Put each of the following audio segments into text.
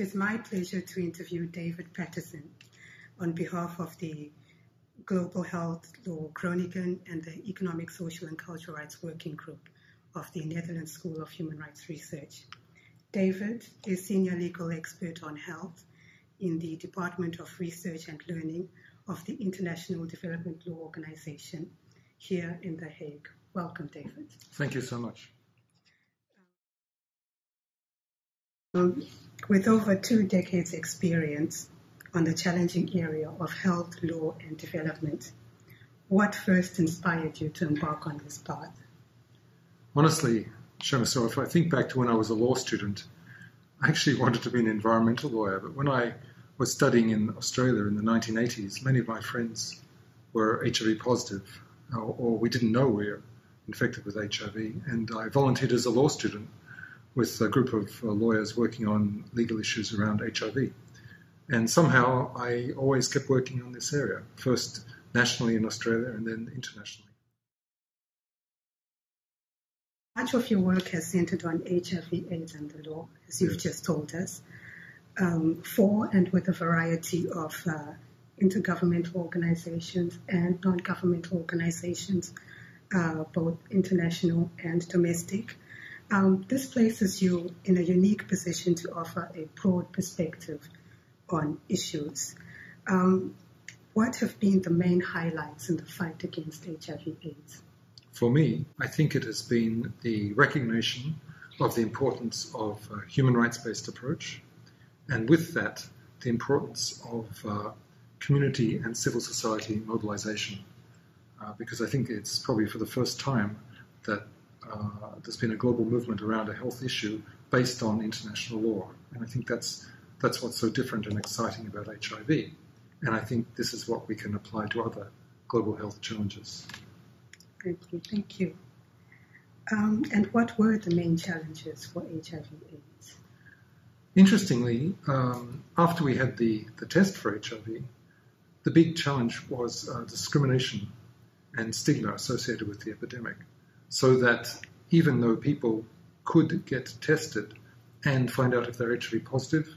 It is my pleasure to interview David Patterson on behalf of the Global Health Law Groningen and the Economic, Social and Cultural Rights Working Group of the Netherlands School of Human Rights Research. David is Senior Legal Expert on Health in the Department of Research and Learning of the International Development Law Organization here in The Hague. Welcome, David. Thank you so much. With over 2 decades experience on the challenging area of health, law and development, what first inspired you to embark on this path? Honestly, Shona, so if I think back to when I was a law student, I actually wanted to be an environmental lawyer, but when I was studying in Australia in the 1980s, many of my friends were HIV positive, or we didn't know we were infected with HIV, and I volunteered as a law student with a group of lawyers working on legal issues around HIV. And somehow I always kept working on this area, first nationally in Australia and then internationally. Much of your work has centered on HIV/AIDS and the law, as you've just told us, for and with a variety of intergovernmental organizations and non-governmental organizations, both international and domestic. This places you in a unique position to offer a broad perspective on issues. What have been the main highlights in the fight against HIV/AIDS? For me, I think it has been the recognition of the importance of a human rights-based approach, and with that, the importance of community and civil society mobilization, because I think it's probably for the first time that there's been a global movement around a health issue based on international law. And I think that's what's so different and exciting about HIV. And I think this is what we can apply to other global health challenges. Thank you. And what were the main challenges for HIV/AIDS? Interestingly, after we had the test for HIV, the big challenge was discrimination and stigma associated with the epidemic. So that even though people could get tested and find out if they're HIV positive,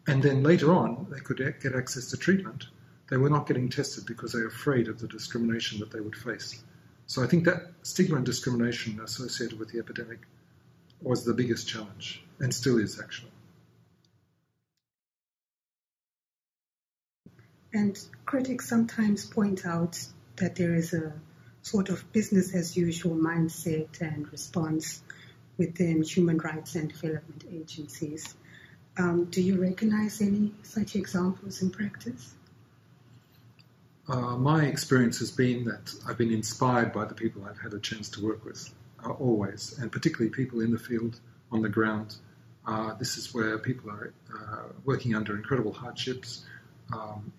and then later on they could get access to treatment, they were not getting tested because they were afraid of the discrimination that they would face. So I think that stigma and discrimination associated with the epidemic was the biggest challenge, and still is actually. And critics sometimes point out that there is a sort of business as usual mindset and response within human rights and development agencies. Do you recognize any such examples in practice? My experience has been that I've been inspired by the people I've had a chance to work with, always, and particularly people in the field, on the ground. This is where people are working under incredible hardships.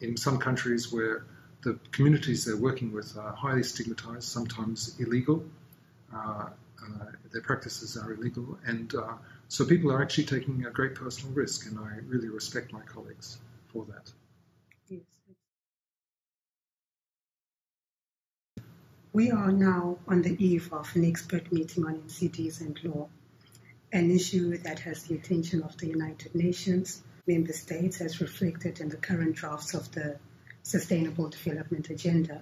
In some countries where the communities they're working with are highly stigmatized, sometimes illegal. Their practices are illegal, and so people are actually taking a great personal risk, and I really respect my colleagues for that. Yes. We are now on the eve of an expert meeting on NCDs and law, an issue that has the attention of the United Nations, member states, as reflected in the current drafts of the Sustainable Development Agenda.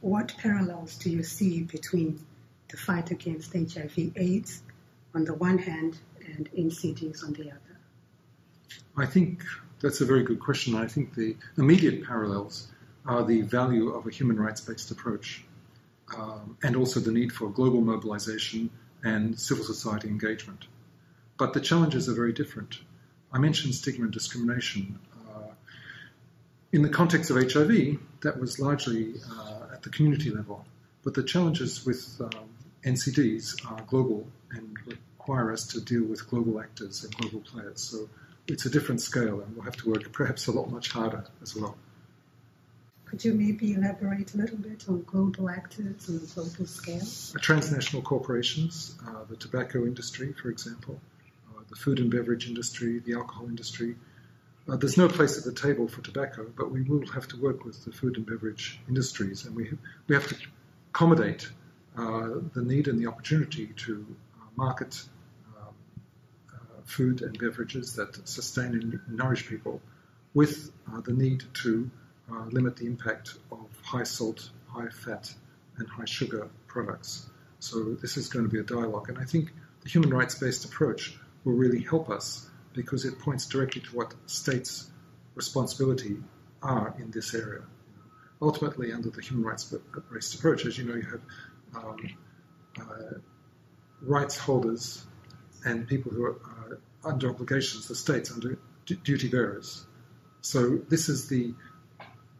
What parallels do you see between the fight against HIV/AIDS on the one hand and NCDs on the other? I think that's a very good question. I think the immediate parallels are the value of a human rights-based approach, and also the need for global mobilization and civil society engagement. But the challenges are very different. I mentioned stigma and discrimination. In the context of HIV, that was largely at the community level, but the challenges with NCDs are global and require us to deal with global actors and global players. So it's a different scale, and we'll have to work perhaps a lot much harder as well. Could you maybe elaborate a little bit on global actors on a global scale? Transnational corporations, the tobacco industry, for example, the food and beverage industry, the alcohol industry. There's no place at the table for tobacco, but we will have to work with the food and beverage industries, and we have to accommodate the need and the opportunity to market food and beverages that sustain and nourish people, with the need to limit the impact of high salt, high fat, and high sugar products. So this is going to be a dialogue, and I think the human rights-based approach will really help us because it points directly to what states' responsibility are in this area. Ultimately, under the human rights-based approach, as you know, you have rights holders and people who are under obligations, the states under duty bearers. So this is the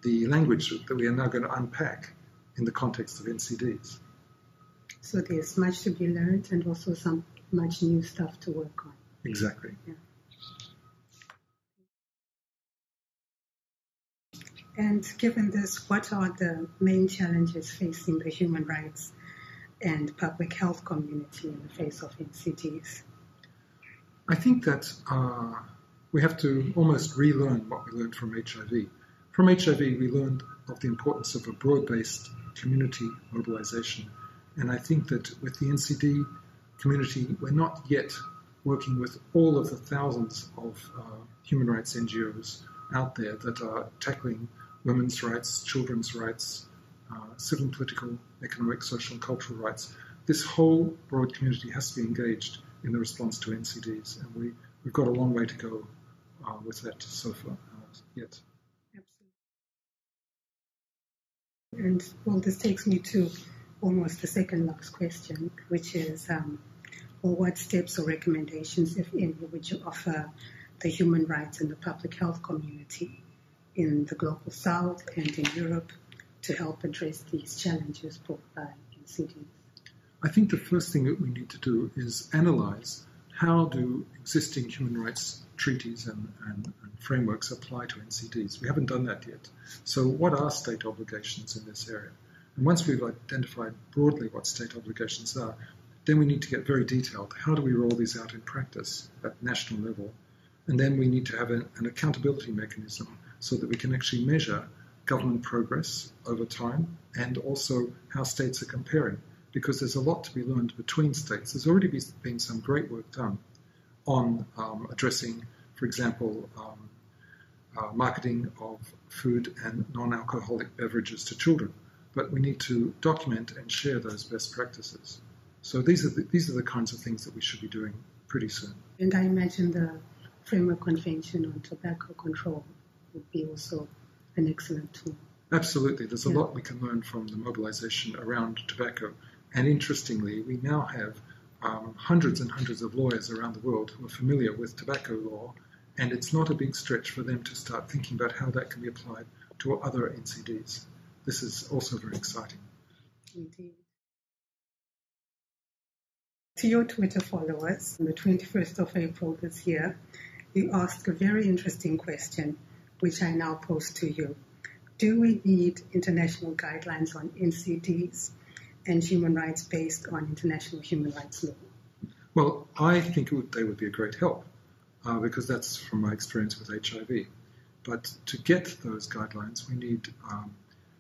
language that we are now going to unpack in the context of NCDs. So there's much to be learned and also some much new stuff to work on. Exactly. Yeah. And given this, what are the main challenges facing the human rights and public health community in the face of NCDs? I think that we have to almost relearn what we learned from HIV. From HIV, we learned of the importance of a broad-based community mobilization. And I think that with the NCD community, we're not yet working with all of the thousands of human rights NGOs out there that are tackling women's rights, children's rights, civil and political, economic, social and cultural rights. This whole broad community has to be engaged in the response to NCDs, and we've got a long way to go with that so far yet. Absolutely. And well, this takes me to almost the second last question, which is, well, what steps or recommendations, if any, would you offer the human rights and the public health community in the global south and in Europe to help address these challenges brought by NCDs? I think the first thing that we need to do is analyze how do existing human rights treaties and frameworks apply to NCDs. We haven't done that yet. So what are state obligations in this area? And once we've identified broadly what state obligations are, then we need to get very detailed. How do we roll these out in practice at national level? And then we need to have an accountability mechanism so that we can actually measure government progress over time and also how states are comparing, because there's a lot to be learned between states. There's already been some great work done on addressing, for example, marketing of food and non-alcoholic beverages to children. But we need to document and share those best practices. So these are the kinds of things that we should be doing pretty soon. And I imagine the Framework Convention on Tobacco Control would be also an excellent tool. Absolutely. There's a lot we can learn from the mobilization around tobacco. And interestingly, we now have hundreds and hundreds of lawyers around the world who are familiar with tobacco law, and it's not a big stretch for them to start thinking about how that can be applied to other NCDs. This is also very exciting. Indeed. To your Twitter followers, on the 21st of April this year, you asked a very interesting question, which I now pose to you. Do we need international guidelines on NCDs and human rights based on international human rights law? Well, I think they would be a great help, because that's from my experience with HIV. But to get those guidelines, we need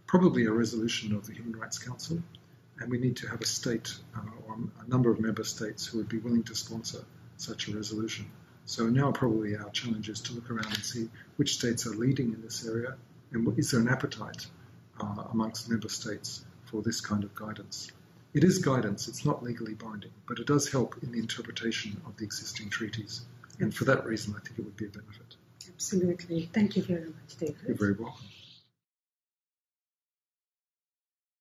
probably a resolution of the Human Rights Council, and we need to have a state or a number of member states who would be willing to sponsor such a resolution. So now probably our challenge is to look around and see which states are leading in this area, and is there an appetite amongst member states for this kind of guidance. It is guidance, it's not legally binding, but it does help in the interpretation of the existing treaties. And for that reason, I think it would be a benefit. Absolutely. Thank you very much, David. You're very welcome.